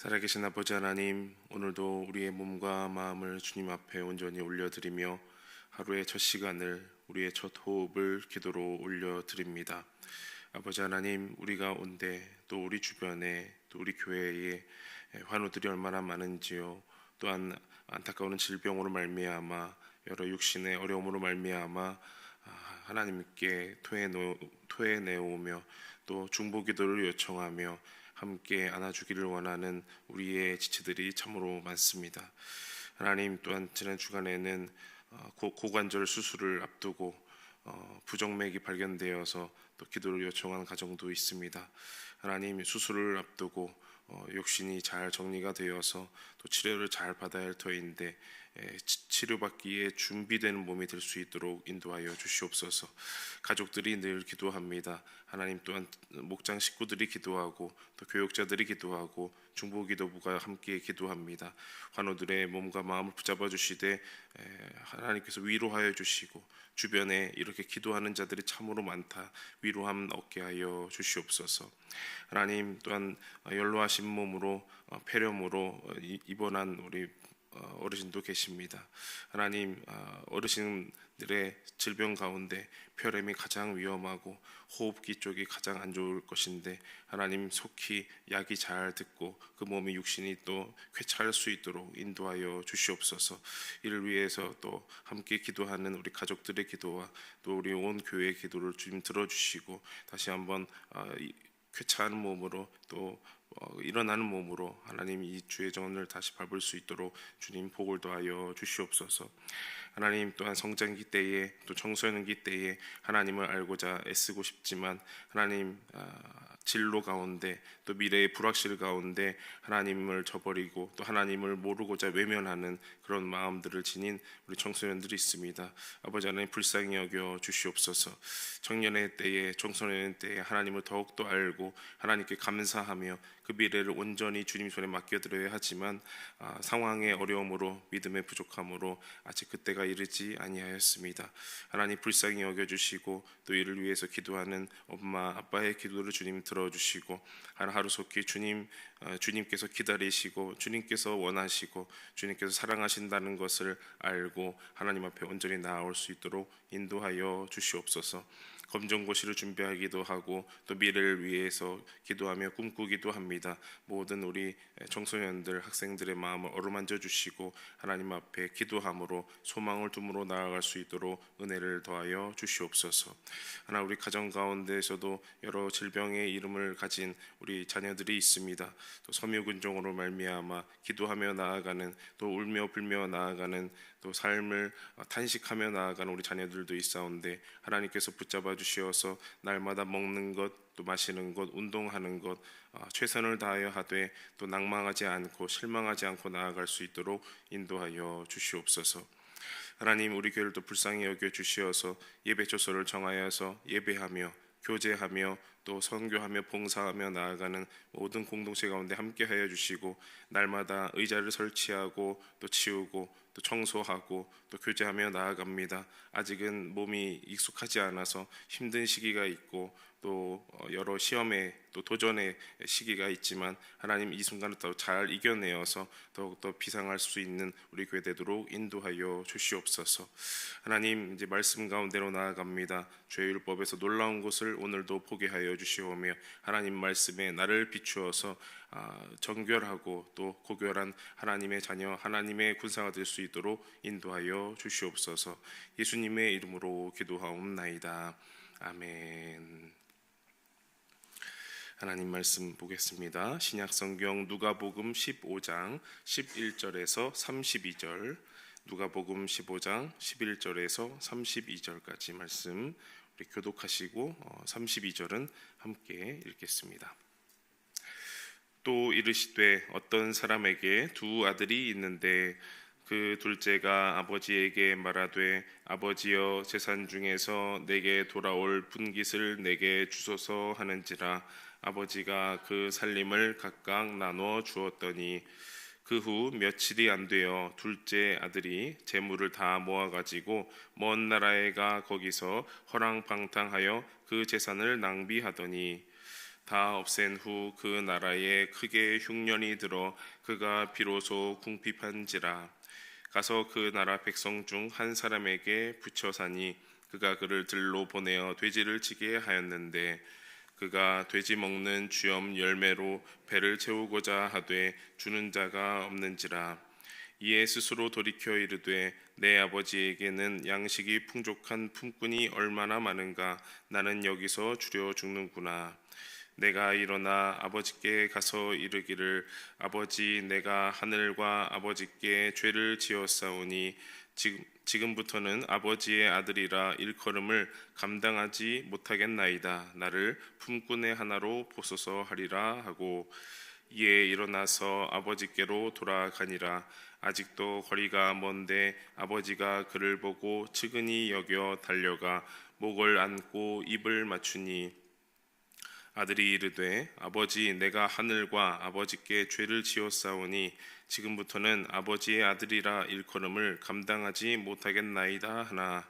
살아계신 아버지 하나님, 오늘도 우리의 몸과 마음을 주님 앞에 온전히 올려드리며 하루의 첫 시간을, 우리의 첫 호흡을 기도로 올려드립니다. 아버지 하나님, 우리 가운데 또 우리 주변에 또 우리 교회에 환우들이 얼마나 많은지요. 또한 안타까운 질병으로 말미암아 여러 육신의 어려움으로 말미암아 하나님께 토해내오며 또 중보기도를 요청하며 함께 안아주기를 원하는 우리의 지체들이 참으로 많습니다. 하나님, 또한 지난 주간에는 고관절 수술을 앞두고 부정맥이 발견되어서 또 기도를 요청한 가정도 있습니다. 하나님, 수술을 앞두고 욕신이 잘 정리가 되어서 또 치료를 잘 받아야 할 터인데 치료받기에 준비되는 몸이 될 수 있도록 인도하여 주시옵소서. 가족들이 늘 기도합니다. 하나님, 또한 목장 식구들이 기도하고 또 교육자들이 기도하고 중보기도부가 함께 기도합니다. 환우들의 몸과 마음을 붙잡아 주시되 하나님께서 위로하여 주시고 주변에 이렇게 기도하는 자들이 참으로 많다. 위로함 얻게 하여 주시옵소서. 하나님, 또한 연로하신 몸으로 폐렴으로 입원한 우리 어르신도 계십니다. 하나님, 어르신들의 질병 가운데 폐렴이 가장 위험하고 호흡기 쪽이 가장 안 좋을 것인데 하나님, 속히 약이 잘 듣고 그 몸의 육신이 또 쾌차할 수 있도록 인도하여 주시옵소서. 이를 위해서 또 함께 기도하는 우리 가족들의 기도와 또 우리 온 교회의 기도를 주님 들어주시고 다시 한번 쾌차하는 몸으로 또 일어나는 몸으로 하나님 이 주의 정원을 다시 밟을 수 있도록 주님 복을 더하여 주시옵소서. 하나님, 또한 성장기 때에 또 청소년기 때에 하나님을 알고자 애쓰고 싶지만 하나님 진로 가운데 또 미래의 불확실 가운데 하나님을 저버리고 또 하나님을 모르고자 외면하는 그런 마음들을 지닌 우리 청소년들이 있습니다. 아버지 하나님, 불쌍히 여겨 주시옵소서. 청년의 때에 청소년의 때에 하나님을 더욱더 알고 하나님께 감사하며 그 미래를 온전히 주님 손에 맡겨드려야 하지만 상황의 어려움으로 믿음의 부족함으로 아직 그때가 이르지 아니하였습니다. 하나님, 불쌍히 여겨주시고 또 이를 위해서 기도하는 엄마 아빠의 기도를 주님 들어주시고 하루속히 주님께서 기다리시고 주님께서 원하시고 주님께서 사랑하신다는 것을 알고 하나님 앞에 온전히 나아올 수 있도록 인도하여 주시옵소서. 검정고시를 준비하기도 하고 또 미래를 위해서 기도하며 꿈꾸기도 합니다. 모든 우리 청소년들 학생들의 마음을 어루만져 주시고 하나님 앞에 기도함으로 소망을 둠으로 나아갈 수 있도록 은혜를 더하여 주시옵소서. 하나, 우리 가정 가운데에서도 여러 질병의 이름을 가진 우리 자녀들이 있습니다. 또 섬유근종으로 말미암아 기도하며 나아가는 또 울며 불며 나아가는 또 삶을 탄식하며 나아가는 우리 자녀들도 있사온데 하나님께서 붙잡아 주시어서 날마다 먹는 것 또 마시는 것 운동하는 것 최선을 다하여 하되 또 낭망하지 않고 실망하지 않고 나아갈 수 있도록 인도하여 주시옵소서. 하나님, 우리 교회를 또 불쌍히 여겨 주시어서 예배처소를 정하여서 예배하며 교제하며 또 선교하며 봉사하며 나아가는 모든 공동체 가운데 함께하여 주시고 날마다 의자를 설치하고 또 치우고 또 청소하고 또 교제하며 나아갑니다. 아직은 몸이 익숙하지 않아서 힘든 시기가 있고 또 여러 시험에 또 도전의 시기가 있지만 하나님, 이 순간을 더 잘 이겨내어서 더욱더 비상할 수 있는 우리 교회 되도록 인도하여 주시옵소서. 하나님, 이제 말씀 가운데로 나아갑니다. 죄의 율법에서 놀라운 것을 오늘도 보게 하여 주시오며 하나님 말씀에 나를 비추어서 정결하고 또 고결한 하나님의 자녀 하나님의 군사가 될 수 있도록 인도하여 주시옵소서. 예수님의 이름으로 기도하옵나이다. 아멘. 하나님 말씀 보겠습니다. 신약성경 누가복음 15장 11절에서 32절, 누가복음 15장 11절에서 32절까지 말씀 우리 교독하시고 32절은 함께 읽겠습니다. 또 이르시되 어떤 사람에게 두 아들이 있는데 그 둘째가 아버지에게 말하되 아버지여, 재산 중에서 내게 돌아올 분깃을 내게 주소서 하는지라. 아버지가 그 살림을 각각 나누어 주었더니 그 후 며칠이 안 되어 둘째 아들이 재물을 다 모아가지고 먼 나라에 가 거기서 허랑방탕하여 그 재산을 낭비하더니 다 없앤 후 그 나라에 크게 흉년이 들어 그가 비로소 궁핍한지라. 가서 그 나라 백성 중 한 사람에게 붙여 사니 그가 그를 들로 보내어 돼지를 치게 하였는데 그가 돼지 먹는 주염 열매로 배를 채우고자 하되 주는 자가 없는지라. 이에 스스로 돌이켜 이르되 내 아버지에게는 양식이 풍족한 품꾼이 얼마나 많은가. 나는 여기서 주려 죽는구나. 내가 일어나 아버지께 가서 이르기를 아버지, 내가 하늘과 아버지께 죄를 지었사오니 지금부터는 아버지의 아들이라 일컬음을 감당하지 못하겠나이다. 나를 품꾼의 하나로 보소서 하리라 하고 이에 일어나서 아버지께로 돌아가니라. 아직도 거리가 먼데 아버지가 그를 보고 측은히 여겨 달려가 목을 안고 입을 맞추니 아들이 이르되 아버지, 내가 하늘과 아버지께 죄를 지었사오니 지금부터는 아버지의 아들이라 일컬음을 감당하지 못하겠나이다 하나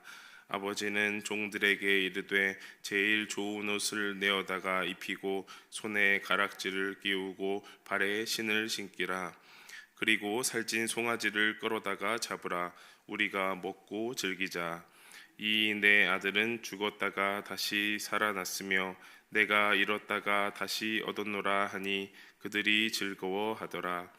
아버지는 종들에게 이르되 제일 좋은 옷을 내어다가 입히고 손에 가락지를 끼우고 발에 신을 신기라. 그리고 살찐 송아지를 끌어다가 잡으라. 우리가 먹고 즐기자. 이 내 아들은 죽었다가 다시 살아났으며 내가 잃었다가 다시 얻었노라 하니 그들이 즐거워하더라.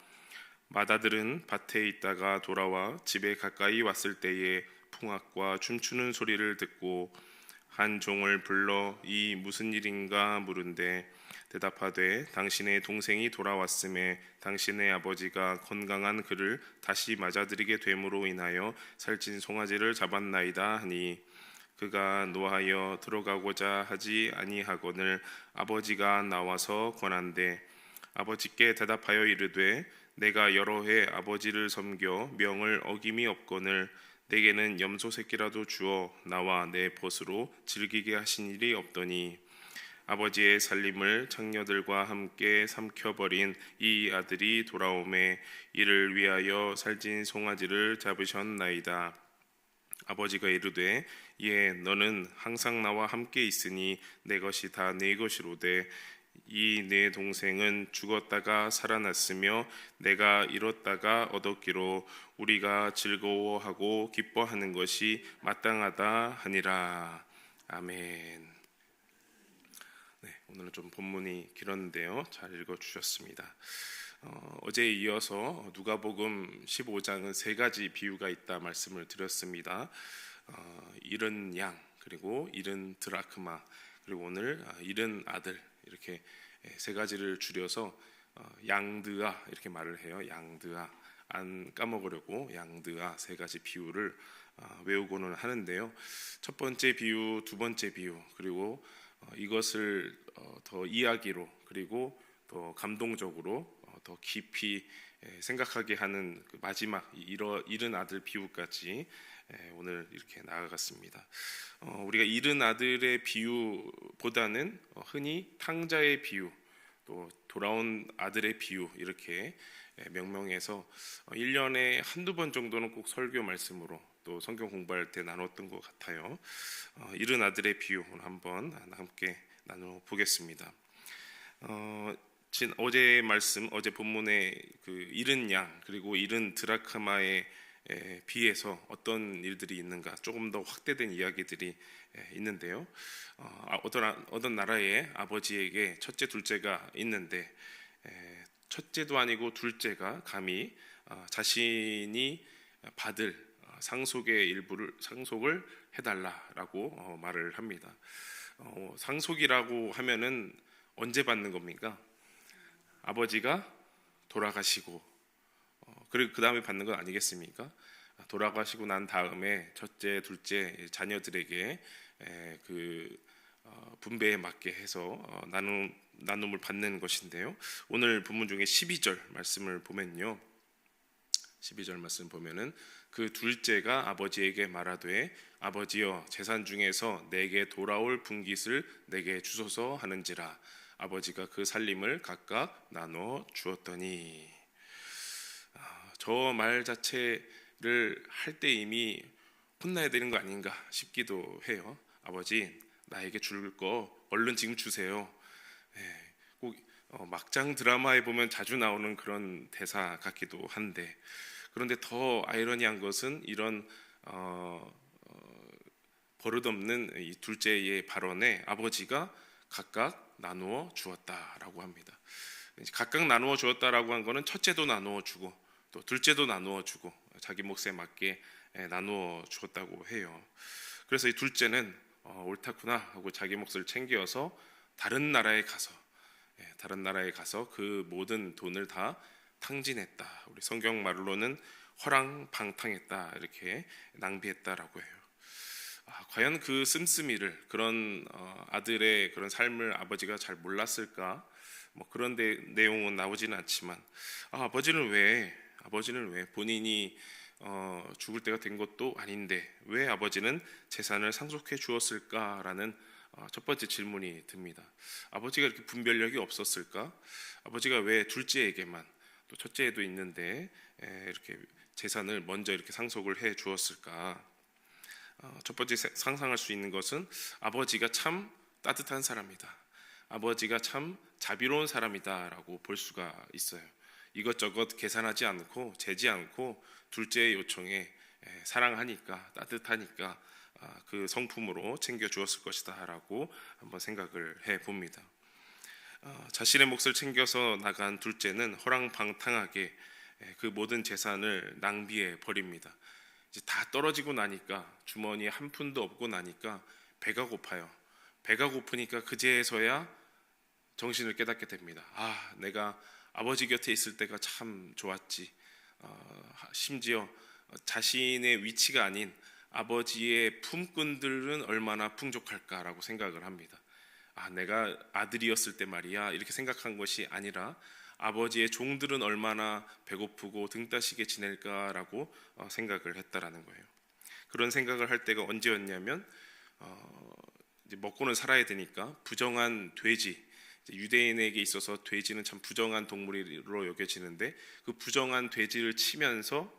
맏아들은 밭에 있다가 돌아와 집에 가까이 왔을 때에 풍악과 춤추는 소리를 듣고 한 종을 불러 이 무슨 일인가 물은데 대답하되 당신의 동생이 돌아왔음에 당신의 아버지가 건강한 그를 다시 맞아들이게 됨으로 인하여 살찐 송아지를 잡았나이다 하니 그가 노하여 들어가고자 하지 아니하거늘 아버지가 나와서 권한대 아버지께 대답하여 이르되 내가 여러 해 아버지를 섬겨 명을 어김이 없거늘 내게는 염소 새끼라도 주어 나와 내 벗으로 즐기게 하신 일이 없더니 아버지의 살림을 창녀들과 함께 삼켜버린 이 아들이 돌아오매 이를 위하여 살찐 송아지를 잡으셨나이다. 아버지가 이르되 예, 너는 항상 나와 함께 있으니 내 것이 다 네 것이로되 이 내 동생은 죽었다가 살아났으며 내가 잃었다가 얻었기로 우리가 즐거워하고 기뻐하는 것이 마땅하다 하니라. 아멘. 네, 오늘은 좀 본문이 길었는데요, 잘 읽어주셨습니다. 어제에 이어서 누가복음 15장은 세 가지 비유가 있다 말씀을 드렸습니다. 잃은 양, 그리고 잃은 드라크마, 그리고 오늘 잃은 아들, 이렇게 세 가지를 줄여서 양드아 이렇게 말을 해요. 양드아, 안 까먹으려고 양드아 세 가지 비유를 외우고는 하는데요. 첫 번째 비유, 두 번째 비유, 그리고 이것을 더 이야기로, 그리고 더 감동적으로 더 깊이 생각하게 하는 그 마지막 잃은 아들 비유까지 오늘 이렇게 나아갔습니다. 우리가 잃은 아들의 비유보다는 흔히 탕자의 비유, 또 돌아온 아들의 비유 이렇게 명명해서 1년에 한두 번 정도는 꼭 설교 말씀으로 또 성경 공부할 때 나눴던 것 같아요. 잃은 아들의 비유 오늘 한번 함께 나눠보겠습니다. 어제의 말씀, 어제 본문의 그 잃은 양 그리고 잃은 드라크마에 비해서 어떤 일들이 있는가, 조금 더 확대된 이야기들이 있는데요. 어떤 나라의 아버지에게 첫째 둘째가 있는데 첫째도 아니고 둘째가 감히 자신이 받을 상속의 일부를 상속을 해달라라고 말을 합니다. 상속이라고 하면은 언제 받는 겁니까? 아버지가 돌아가시고 그리고 그 다음에 받는 건 아니겠습니까? 돌아가시고 난 다음에 첫째, 둘째 자녀들에게 그 분배에 맞게 해서 나눔을 받는 것인데요. 오늘 본문 중에 12절 말씀을 보면요, 12절 말씀 보면은 그 둘째가 아버지에게 말하되 아버지여 재산 중에서 내게 돌아올 분깃을 내게 주소서 하는지라. 아버지가 그 살림을 각각 나눠 주었더니, 저 말 자체를 할 때 이미 혼나야 되는 거 아닌가 싶기도 해요. 아버지, 나에게 줄 거 얼른 지금 주세요. 꼭 막장 드라마에 보면 자주 나오는 그런 대사 같기도 한데, 그런데 더 아이러니한 것은 이런 버릇없는 이 둘째의 발언에 아버지가 각각 나누어 주었다라고 합니다. 각각 나누어 주었다라고 한 거는 첫째도 나누어 주고 또 둘째도 나누어 주고 자기 몫에 맞게 나누어 주었다고 해요. 그래서 이 둘째는 옳다구나 하고 자기 몫을 챙겨서 다른 나라에 가서 그 모든 돈을 다 탕진했다. 우리 성경 말로는 허랑방탕했다, 이렇게 낭비했다라고 해요. 과연 그 씀씀이를, 그런 아들의 그런 삶을 아버지가 잘 몰랐을까? 뭐 그런 내용은 나오지는 않지만, 아버지는 왜 본인이 죽을 때가 된 것도 아닌데 왜 아버지는 재산을 상속해 주었을까라는 첫 번째 질문이 듭니다. 아버지가 이렇게 분별력이 없었을까? 아버지가 왜 둘째에게만, 또 첫째에도 있는데 이렇게 재산을 먼저 이렇게 상속을 해 주었을까? 첫 번째 상상할 수 있는 것은 아버지가 참 따뜻한 사람이다, 아버지가 참 자비로운 사람이다라고 볼 수가 있어요. 이것저것 계산하지 않고 재지 않고 둘째의 요청에 사랑하니까, 따뜻하니까 그 성품으로 챙겨 주었을 것이다라고 한번 생각을 해봅니다. 자신의 몫을 챙겨서 나간 둘째는 허랑방탕하게 그 모든 재산을 낭비해 버립니다. 이제 다 떨어지고 나니까, 주머니에 한 푼도 없고 나니까 배가 고파요. 배가 고프니까 그제서야 정신을 깨닫게 됩니다. 내가 아버지 곁에 있을 때가 참 좋았지. 심지어 자신의 위치가 아닌 아버지의 품꾼들은 얼마나 풍족할까라고 생각을 합니다. 내가 아들이었을 때 말이야, 이렇게 생각한 것이 아니라 아버지의 종들은 얼마나 배고프고 등 따시게 지낼까라고 생각을 했다라는 거예요. 그런 생각을 할 때가 언제였냐면, 이제 먹고는 살아야 되니까 부정한 돼지, 유대인에게 있어서 돼지는 참 부정한 동물로 여겨지는데, 그 부정한 돼지를 치면서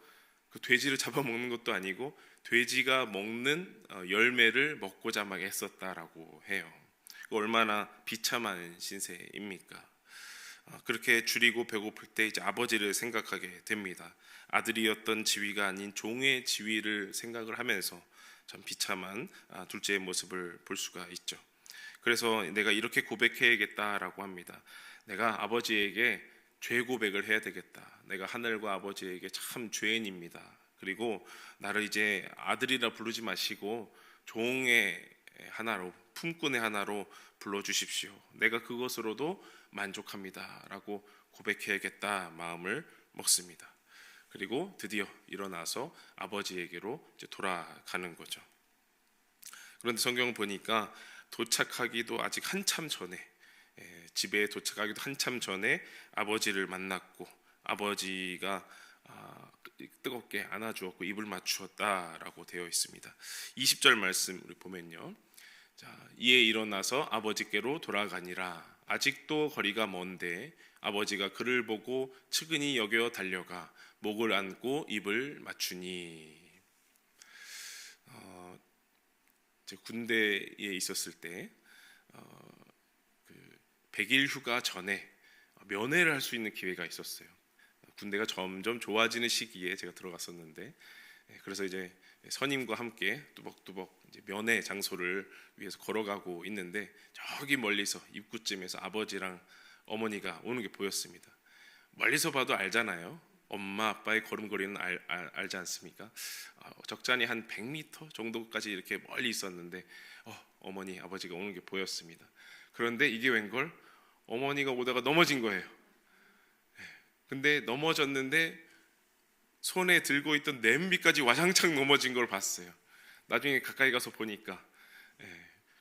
그 돼지를 잡아먹는 것도 아니고 돼지가 먹는 열매를 먹고자 막 애썼다라고 해요. 얼마나 비참한 신세입니까? 그렇게 줄이고 배고플 때 이제 아버지를 생각하게 됩니다. 아들이었던 지위가 아닌 종의 지위를 생각을 하면서 참 비참한 둘째의 모습을 볼 수가 있죠. 그래서 내가 이렇게 고백해야겠다라고 합니다. 내가 아버지에게 죄 고백을 해야 되겠다. 내가 하늘과 아버지에게 참 죄인입니다. 그리고 나를 이제 아들이라 부르지 마시고 종의 하나로, 품꾼의 하나로 불러주십시오. 내가 그것으로도 만족합니다 라고 고백해야겠다 마음을 먹습니다. 그리고 드디어 일어나서 아버지에게로 이제 돌아가는 거죠. 그런데 성경을 보니까 도착하기도 아직 한참 전에, 집에 도착하기도 한참 전에 아버지를 만났고, 아버지가 뜨겁게 안아주었고 입을 맞추었다라고 되어 있습니다. 20절 말씀 우리 보면요. 이에 일어나서 아버지께로 돌아가니라. 아직도 거리가 먼데 아버지가 그를 보고 측은히 여겨 달려가 목을 안고 입을 맞추니. 군대에 있었을 때 100일 휴가 전에 면회를 할 수 있는 기회가 있었어요. 군대가 점점 좋아지는 시기에 제가 들어갔었는데, 그래서 이제 선임과 함께 뚜벅뚜벅 이제 면회 장소를 위해서 걸어가고 있는데, 저기 멀리서 입구쯤에서 아버지랑 어머니가 오는 게 보였습니다. 멀리서 봐도 알잖아요. 엄마 아빠의 걸음걸이는 알지 않습니까? 적잖이 한 100m 정도까지 이렇게 멀리 있었는데 어머니 아버지가 오는 게 보였습니다. 그런데 이게 웬걸, 어머니가 오다가 넘어진 거예요. 근데 넘어졌는데 손에 들고 있던 냄비까지 와장창 넘어진 걸 봤어요. 나중에 가까이 가서 보니까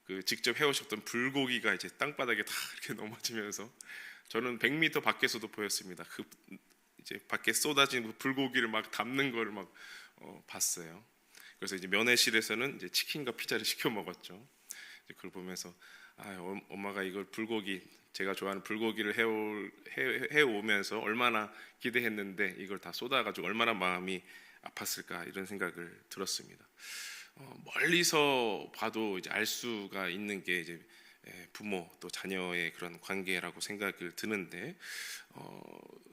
그 직접 해오셨던 불고기가 이제 땅바닥에 다 이렇게 넘어지면서, 저는 100m 밖에서도 보였습니다. 그 이제 밖에 쏟아진 그 불고기를 막 담는 걸 막 봤어요. 그래서 이제 면회실에서는 이제 치킨과 피자를 시켜 먹었죠. 이제 그걸 보면서 엄마가 이걸 불고기, 제가 좋아하는 불고기를 해오면서 얼마나 기대했는데 이걸 다 쏟아가지고 얼마나 마음이 아팠을까, 이런 생각을 들었습니다. 멀리서 봐도 이제 알 수가 있는 게, 이제 부모 또 자녀의 그런 관계라고 생각을 드는데,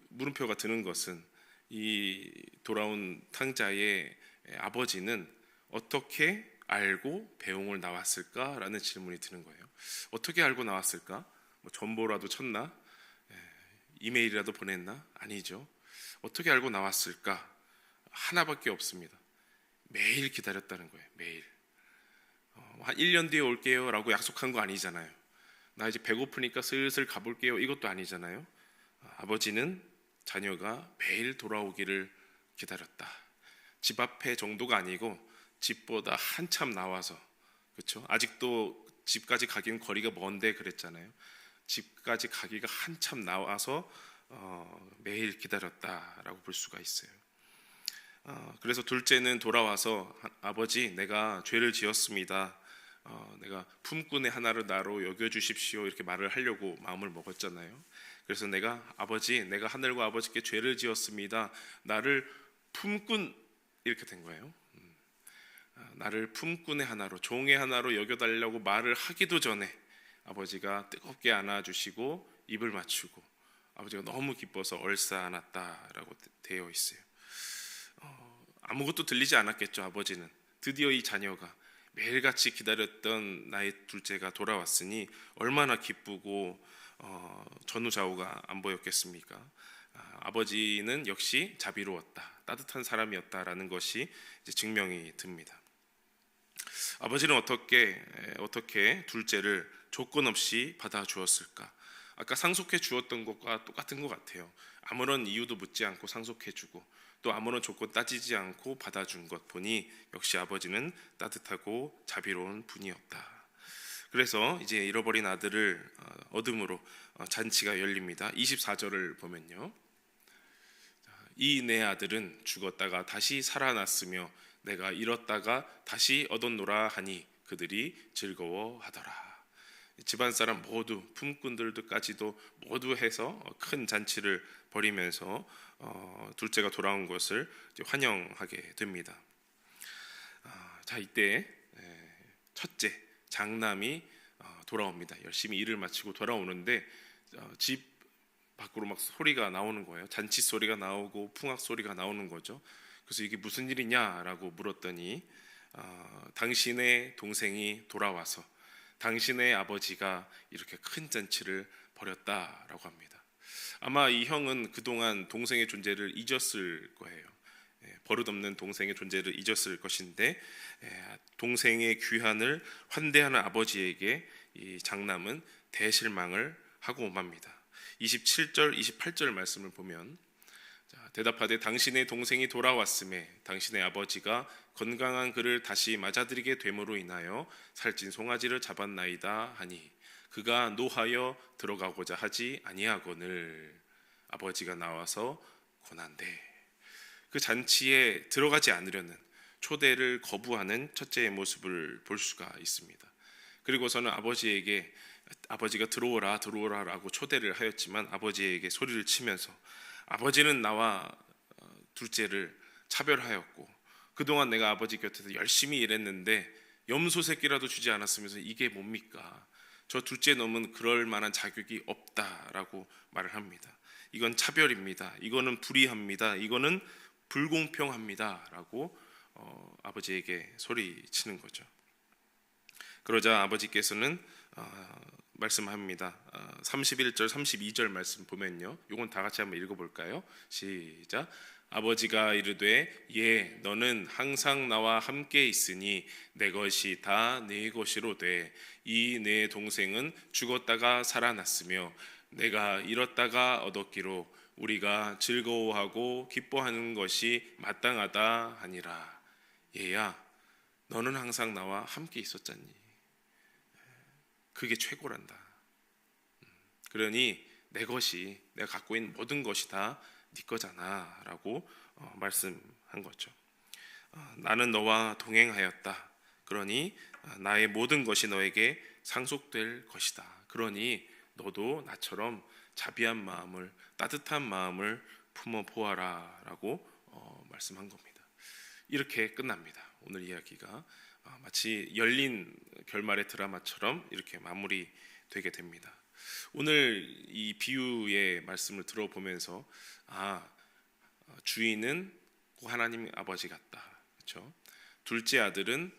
물음표가 드는 것은 이 돌아온 탕자의 아버지는 어떻게 알고 배웅을 나왔을까라는 질문이 드는 거예요. 어떻게 알고 나왔을까? 뭐 전보라도 쳤나? 이메일이라도 보냈나? 아니죠. 어떻게 알고 나왔을까? 하나밖에 없습니다. 매일 기다렸다는 거예요. 매일. 한 1년 뒤에 올게요 라고 약속한 거 아니잖아요. 나 이제 배고프니까 슬슬 가볼게요, 이것도 아니잖아요. 아버지는 자녀가 매일 돌아오기를 기다렸다. 집 앞에 정도가 아니고 집보다 한참 나와서, 그렇죠? 아직도 집까지 가기는 거리가 먼데 그랬잖아요. 집까지 가기가 한참 나와서 매일 기다렸다라고 볼 수가 있어요. 그래서 둘째는 돌아와서 아버지, 내가 죄를 지었습니다. 내가 품꾼의 하나를 나로 여겨주십시오, 이렇게 말을 하려고 마음을 먹었잖아요. 그래서 아버지, 내가 하늘과 아버지께 죄를 지었습니다. 나를 품꾼, 이렇게 된 거예요. 나를 품꾼의 하나로, 종의 하나로 여겨달라고 말을 하기도 전에 아버지가 뜨겁게 안아주시고 입을 맞추고 아버지가 너무 기뻐서 얼싸안았다라고 되어 있어요. 아무것도 들리지 않았겠죠. 아버지는 드디어 이 자녀가 매일같이 기다렸던 나의 둘째가 돌아왔으니 얼마나 기쁘고 전후좌우가 안 보였겠습니까? 아버지는 역시 자비로웠다, 따뜻한 사람이었다라는 것이 이제 증명이 듭니다. 아버지는 어떻게 둘째를 조건 없이 받아주었을까? 아까 상속해 주었던 것과 똑같은 것 같아요. 아무런 이유도 묻지 않고 상속해 주고 또 아무런 조건 따지지 않고 받아준 것 보니 역시 아버지는 따뜻하고 자비로운 분이었다. 그래서 이제 잃어버린 아들을 얻음으로 잔치가 열립니다. 24절을 보면요, 이 내 아들은 죽었다가 다시 살아났으며 내가 잃었다가 다시 얻었노라 하니 그들이 즐거워하더라. 집안 사람 모두, 품꾼들까지도 모두 해서 큰 잔치를 벌이면서 둘째가 돌아온 것을 환영하게 됩니다. 자, 이때 첫째 장남이 돌아옵니다. 열심히 일을 마치고 돌아오는데 집 밖으로 막 소리가 나오는 거예요. 잔치 소리가 나오고 풍악 소리가 나오는 거죠. 그래서 이게 무슨 일이냐라고 물었더니 당신의 동생이 돌아와서 당신의 아버지가 이렇게 큰 잔치를 벌였다라고 합니다. 아마 이 형은 그동안 동생의 존재를 잊었을 거예요. 버릇없는 동생의 존재를 잊었을 것인데 동생의 귀환을 환대하는 아버지에게 이 장남은 대실망을 하고 맙니다. 27절, 28절 말씀을 보면, 대답하되 당신의 동생이 돌아왔음에 당신의 아버지가 건강한 그를 다시 맞아들이게 됨으로 인하여 살찐 송아지를 잡았나이다 하니 그가 노하여 들어가고자 하지 아니하거늘 아버지가 나와서 고난대. 그 잔치에 들어가지 않으려는, 초대를 거부하는 첫째의 모습을 볼 수가 있습니다. 그리고서는 아버지가 들어오라라고 초대를 하였지만 아버지에게 소리를 치면서 아버지는 나와 둘째를 차별하였고 그동안 내가 아버지 곁에서 열심히 일했는데 염소 새끼라도 주지 않았으면서 이게 뭡니까? 저 둘째 놈은 그럴 만한 자격이 없다라고 말을 합니다. 이건 차별입니다. 이거는 불의합니다. 이거는 불공평합니다라고 아버지에게 소리치는 거죠. 그러자 아버지께서는 말씀합니다. 31절 32절 말씀 보면요, 이건 다 같이 한번 읽어볼까요? 시작. 아버지가 이르되 너는 항상 나와 함께 있으니 내 것이 다 네 것이로 돼. 이 내 동생은 죽었다가 살아났으며 내가 잃었다가 얻었기로 우리가 즐거워하고 기뻐하는 것이 마땅하다 하니라. 얘야, 너는 항상 나와 함께 있었잖니. 그게 최고란다. 그러니 내가 갖고 있는 모든 것이 다 네 거잖아 라고 말씀한 거죠. 나는 너와 동행하였다. 그러니 나의 모든 것이 너에게 상속될 것이다. 그러니 너도 나처럼 자비한 마음을, 따뜻한 마음을 품어 보아라 라고 말씀한 겁니다. 이렇게 끝납니다. 오늘 이야기가 마치 열린 결말의 드라마처럼 이렇게 마무리되게 됩니다. 오늘 이 비유의 말씀을 들어보면서 주인은 꼭 하나님 아버지 같다. 그렇죠? 둘째 아들은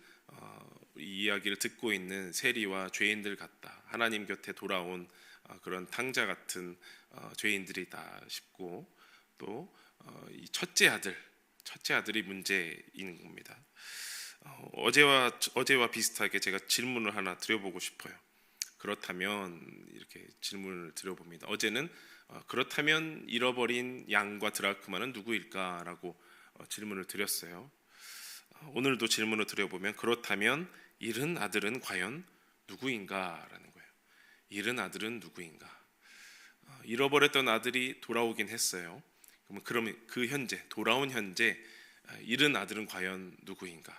이 이야기를 듣고 있는 세리와 죄인들 같다. 하나님 곁에 돌아온 그런 탕자 같은 죄인들이다 싶고, 또 이 첫째 아들이 문제인 겁니다. 어제와 비슷하게 제가 질문을 하나 드려보고 싶어요. 그렇다면 이렇게 질문을 드려봅니다. 어제는 그렇다면 잃어버린 양과 드라크마는 누구일까라고 질문을 드렸어요. 오늘도 질문을 드려보면 그렇다면 잃은 아들은 과연 누구인가라는 거예요. 잃은 아들은 누구인가? 잃어버렸던 아들이 돌아오긴 했어요. 그러면 그 현재, 돌아온 현재 잃은 아들은 과연 누구인가?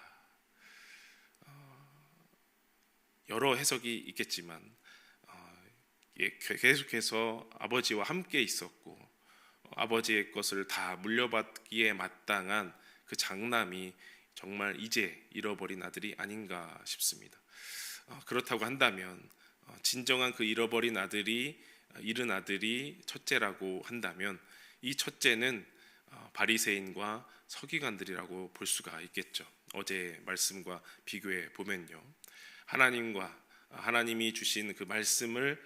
여러 해석이 있겠지만 계속해서 아버지와 함께 있었고 아버지의 것을 다 물려받기에 마땅한 그 장남이 정말 이제 잃어버린 아들이 아닌가 싶습니다. 그렇다고 한다면 진정한 그 잃은 아들이 첫째라고 한다면 이 첫째는 바리새인과 서기관들이라고 볼 수가 있겠죠. 어제 말씀과 비교해 보면요, 하나님이 주신 그 말씀을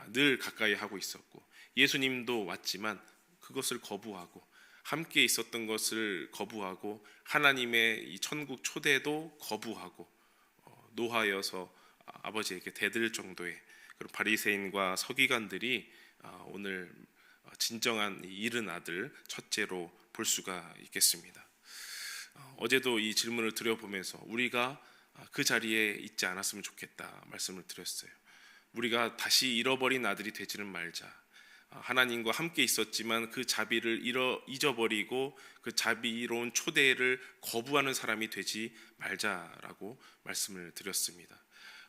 늘 가까이 하고 있었고, 예수님도 왔지만 그것을 거부하고 함께 있었던 것을 거부하고 하나님의 이 천국 초대도 거부하고 노하여서 아버지에게 대들 정도의 그런 바리새인과 서기관들이 오늘 진정한 잃은 아들 첫째로 볼 수가 있겠습니다. 어제도 이 질문을 드려보면서 우리가 그 자리에 있지 않았으면 좋겠다 말씀을 드렸어요. 우리가 다시 잃어버린 아들이 되지는 말자. 하나님과 함께 있었지만 그 자비를 잊어버리고 그 자비로운 초대를 거부하는 사람이 되지 말자라고 말씀을 드렸습니다.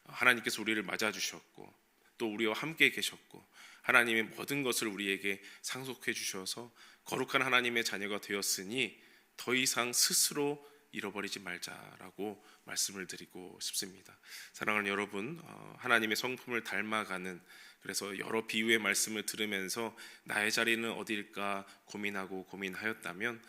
하나님께서 우리를 맞아주셨고 또 우리와 함께 계셨고 하나님의 모든 것을 우리에게 상속해 주셔서 거룩한 하나님의 자녀가 되었으니 더 이상 스스로 잃어버리지 말자라고 말씀을 드리고 싶습니다. 사랑하는 여러분, 하나님의 성품을 닮아가는, 그래서 여러 비유의 말씀을 들으면서 나의 자리는 어디일까 고민하였다면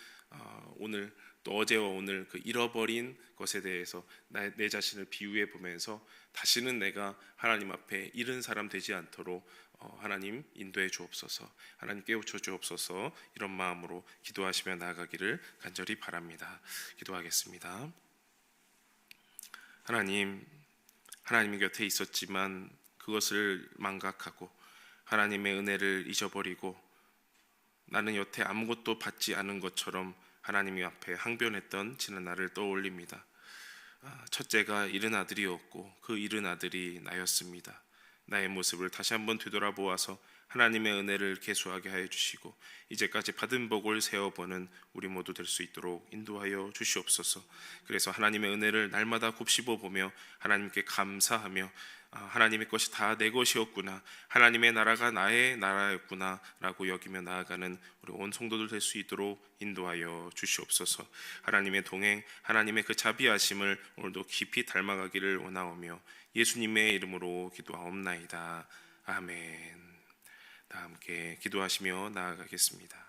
오늘 또 어제와 오늘 그 잃어버린 것에 대해서 내 자신을 비유해 보면서 다시는 내가 하나님 앞에 잃은 사람 되지 않도록 하나님 인도해 주옵소서, 하나님 깨우쳐 주옵소서, 이런 마음으로 기도하시며 나아가기를 간절히 바랍니다. 기도하겠습니다. 하나님 곁에 있었지만 그것을 망각하고 하나님의 은혜를 잊어버리고 나는 여태 아무것도 받지 않은 것처럼 하나님 앞에 항변했던 지난 날을 떠올립니다. 첫째가 잃은 아들이었고 그 잃은 아들이 나였습니다. 나의 모습을 다시 한번 되돌아보아서 하나님의 은혜를 계수하게 하여 주시고 이제까지 받은 복을 세어보는 우리 모두 될 수 있도록 인도하여 주시옵소서. 그래서 하나님의 은혜를 날마다 곱씹어 보며 하나님께 감사하며 하나님의 것이 다 내 것이었구나, 하나님의 나라가 나의 나라였구나 라고 여기며 나아가는 우리 온 성도들 될 수 있도록 인도하여 주시옵소서. 하나님의 동행, 하나님의 그 자비하심을 오늘도 깊이 닮아가기를 원하오며 예수님의 이름으로 기도하옵나이다. 아멘. 다 함께 기도하시며 나아가겠습니다.